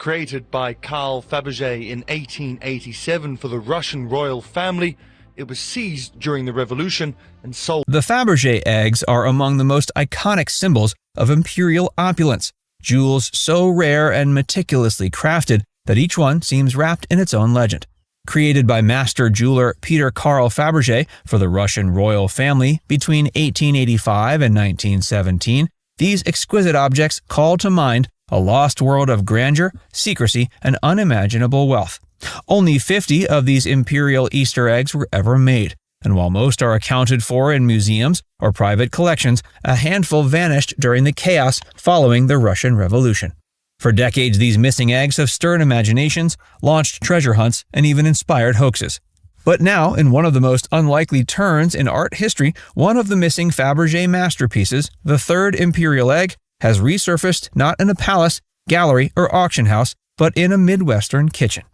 created by Karl Fabergé in 1887 for the Russian royal family, it was seized during the revolution and sold. The Fabergé eggs are among the most iconic symbols of imperial opulence, jewels so rare and meticulously crafted that each one seems wrapped in its own legend. Created by master jeweler Peter Karl Fabergé for the Russian royal family between 1885 and 1917, these exquisite objects call to mind a lost world of grandeur, secrecy, and unimaginable wealth. Only 50 of these imperial Easter eggs were ever made, and while most are accounted for in museums or private collections, a handful vanished during the chaos following the Russian Revolution. For decades, these missing eggs have stirred imaginations, launched treasure hunts, and even inspired hoaxes. But now, in one of the most unlikely turns in art history, one of the missing Fabergé masterpieces, the third imperial egg, has resurfaced not in a palace, gallery, or auction house, but in a Midwestern kitchen.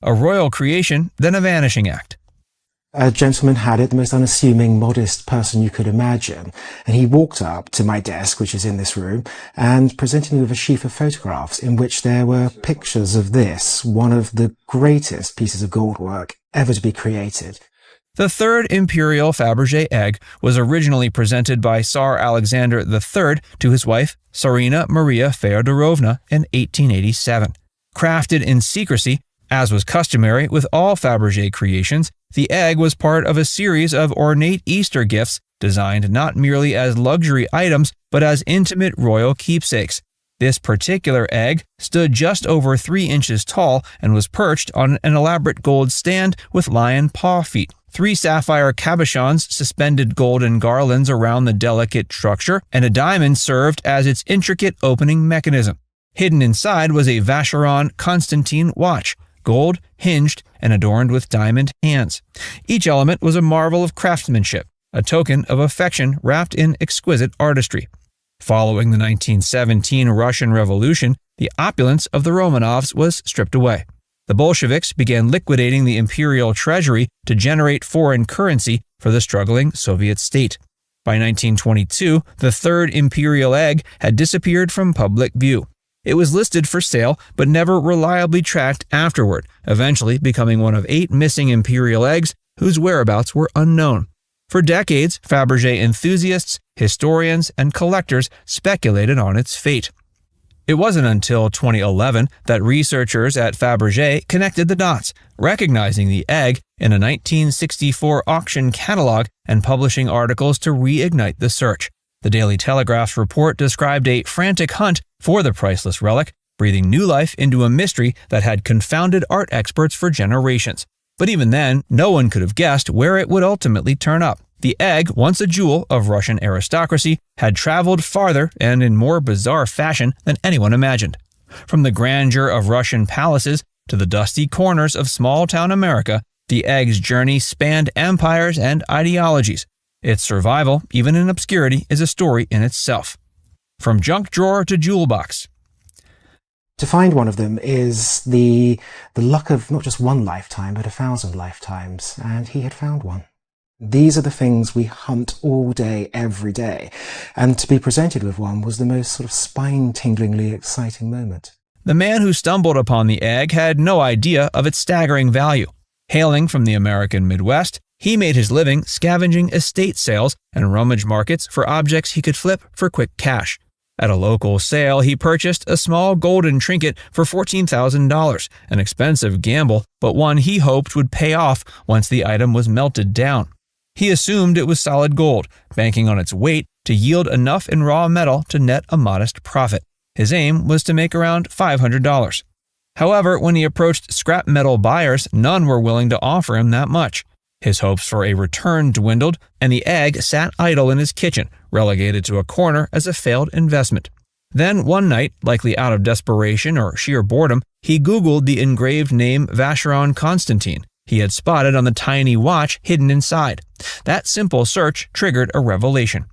A royal creation, then a vanishing act. A gentleman had it, the most unassuming, modest person you could imagine, and he walked up to my desk, which is in this room, and presented me with a sheaf of photographs in which there were pictures of this, one of the greatest pieces of gold work ever to be created. The third imperial Fabergé egg was originally presented by Tsar Alexander III to his wife, Tsarina Maria Feodorovna, in 1887. Crafted in secrecy, as was customary with all Fabergé creations, the egg was part of a series of ornate Easter gifts designed not merely as luxury items, but as intimate royal keepsakes. This particular egg stood just over 3 inches tall and was perched on an elaborate gold stand with lion paw feet. 3 sapphire cabochons suspended golden garlands around the delicate structure, and a diamond served as its intricate opening mechanism. Hidden inside was a Vacheron Constantin watch, gold, hinged, and adorned with diamond hands. Each element was a marvel of craftsmanship, a token of affection wrapped in exquisite artistry. Following the 1917 Russian Revolution, the opulence of the Romanovs was stripped away. The Bolsheviks began liquidating the imperial treasury to generate foreign currency for the struggling Soviet state. By 1922, the third imperial egg had disappeared from public view. It was listed for sale, but never reliably tracked afterward, eventually becoming one of 8 missing imperial eggs whose whereabouts were unknown. For decades, Fabergé enthusiasts, historians, and collectors speculated on its fate. It wasn't until 2011 that researchers at Fabergé connected the dots, recognizing the egg in a 1964 auction catalog and publishing articles to reignite the search. The Daily Telegraph's report described a frantic hunt for the priceless relic, breathing new life into a mystery that had confounded art experts for generations. But even then, no one could have guessed where it would ultimately turn up. The egg, once a jewel of Russian aristocracy, had traveled farther and in more bizarre fashion than anyone imagined. From the grandeur of Russian palaces to the dusty corners of small-town America, the egg's journey spanned empires and ideologies. Its survival, even in obscurity, is a story in itself. From junk drawer to jewel box. To find one of them is the luck of not just one lifetime, but 1,000 lifetimes, and he had found one. These are the things we hunt all day, every day, and to be presented with one was the most sort of spine-tinglingly exciting moment. The man who stumbled upon the egg had no idea of its staggering value. Hailing from the American Midwest, he made his living scavenging estate sales and rummage markets for objects he could flip for quick cash. At a local sale, he purchased a small golden trinket for $14,000, an expensive gamble, but one he hoped would pay off once the item was melted down. He assumed it was solid gold, banking on its weight to yield enough in raw metal to net a modest profit. His aim was to make around $500. However, when he approached scrap metal buyers, none were willing to offer him that much. His hopes for a return dwindled, and the egg sat idle in his kitchen, relegated to a corner as a failed investment. Then one night, likely out of desperation or sheer boredom, he Googled the engraved name Vacheron Constantin he had spotted on the tiny watch hidden inside. That simple search triggered a revelation.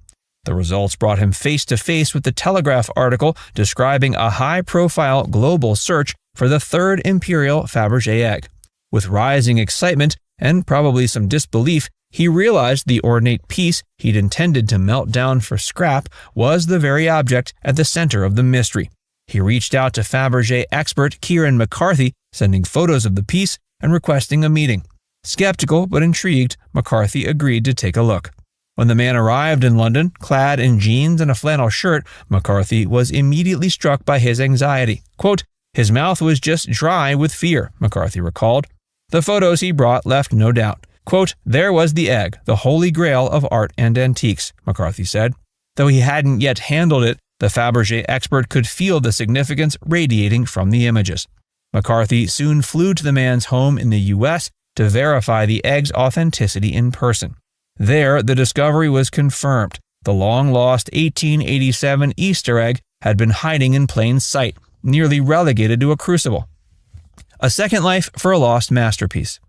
The results brought him face to face with the Telegraph article describing a high-profile global search for the third imperial Fabergé egg. With rising excitement, and probably some disbelief, he realized the ornate piece he'd intended to melt down for scrap was the very object at the center of the mystery. He reached out to Fabergé expert Kieran McCarthy, sending photos of the piece and requesting a meeting. Skeptical but intrigued, McCarthy agreed to take a look. When the man arrived in London, clad in jeans and a flannel shirt, McCarthy was immediately struck by his anxiety. Quote, "His mouth was just dry with fear," McCarthy recalled. The photos he brought left no doubt. Quote, "There was the egg, the holy grail of art and antiques," McCarthy said. Though he hadn't yet handled it, the Fabergé expert could feel the significance radiating from the images. McCarthy soon flew to the man's home in the U.S. to verify the egg's authenticity in person. There, the discovery was confirmed. The long-lost 1887 Easter egg had been hiding in plain sight, nearly relegated to a crucible. A second life for a lost masterpiece.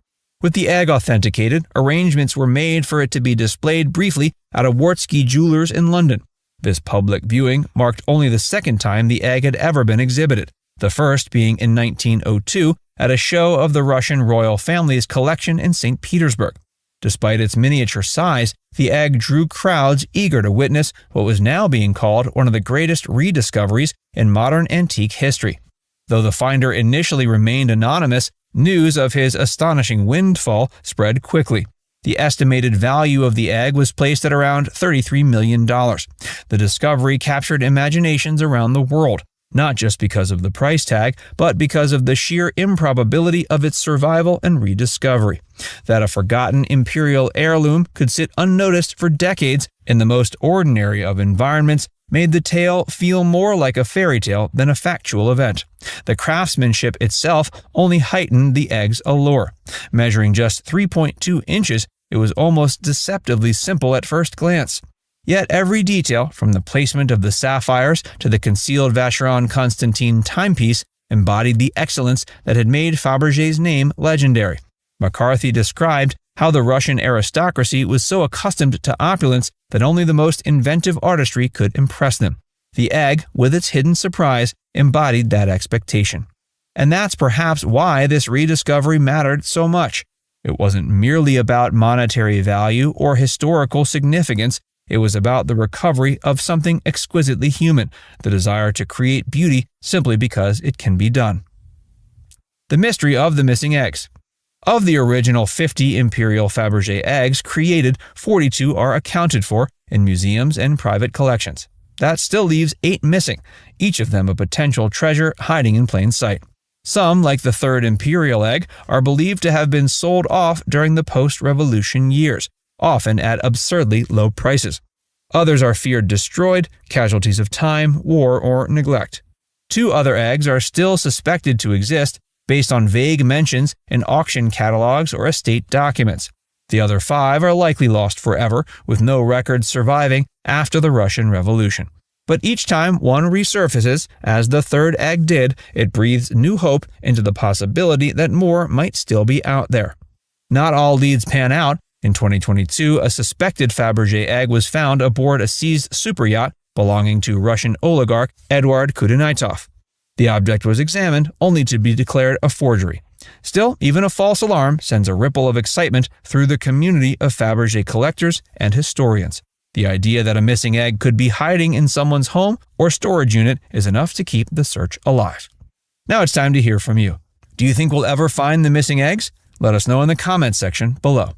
With the egg authenticated, arrangements were made for it to be displayed briefly at a Wartski Jewelers in London. This public viewing marked only the second time the egg had ever been exhibited, the first being in 1902 at a show of the Russian royal family's collection in St. Petersburg. Despite its miniature size, the egg drew crowds eager to witness what was now being called one of the greatest rediscoveries in modern antique history. Though the finder initially remained anonymous, news of his astonishing windfall spread quickly. The estimated value of the egg was placed at around $33 million. The discovery captured imaginations around the world, not just because of the price tag, but because of the sheer improbability of its survival and rediscovery. That a forgotten imperial heirloom could sit unnoticed for decades in the most ordinary of environments made the tale feel more like a fairy tale than a factual event. The craftsmanship itself only heightened the egg's allure. Measuring just 3.2 inches, it was almost deceptively simple at first glance. Yet every detail, from the placement of the sapphires to the concealed Vacheron Constantin timepiece, embodied the excellence that had made Fabergé's name legendary. McCarthy described how the Russian aristocracy was so accustomed to opulence that only the most inventive artistry could impress them. The egg, with its hidden surprise, embodied that expectation. And that's perhaps why this rediscovery mattered so much. It wasn't merely about monetary value or historical significance. It was about the recovery of something exquisitely human, the desire to create beauty simply because it can be done. The mystery of the missing eggs. Of the original 50 Imperial Fabergé eggs created, 42 are accounted for in museums and private collections. That still leaves 8 missing, each of them a potential treasure hiding in plain sight. Some, like the third Imperial egg, are believed to have been sold off during the post-revolution years, often at absurdly low prices. Others are feared destroyed, casualties of time, war, or neglect. 2 other eggs are still suspected to exist, based on vague mentions in auction catalogs or estate documents. The other 5 are likely lost forever, with no records surviving after the Russian Revolution. But each time one resurfaces, as the third egg did, it breathes new hope into the possibility that more might still be out there. Not all leads pan out. In 2022, a suspected Fabergé egg was found aboard a seized superyacht belonging to Russian oligarch Eduard Kudenitov. The object was examined, only to be declared a forgery. Still, even a false alarm sends a ripple of excitement through the community of Fabergé collectors and historians. The idea that a missing egg could be hiding in someone's home or storage unit is enough to keep the search alive. Now it's time to hear from you. Do you think we'll ever find the missing eggs? Let us know in the comments section below.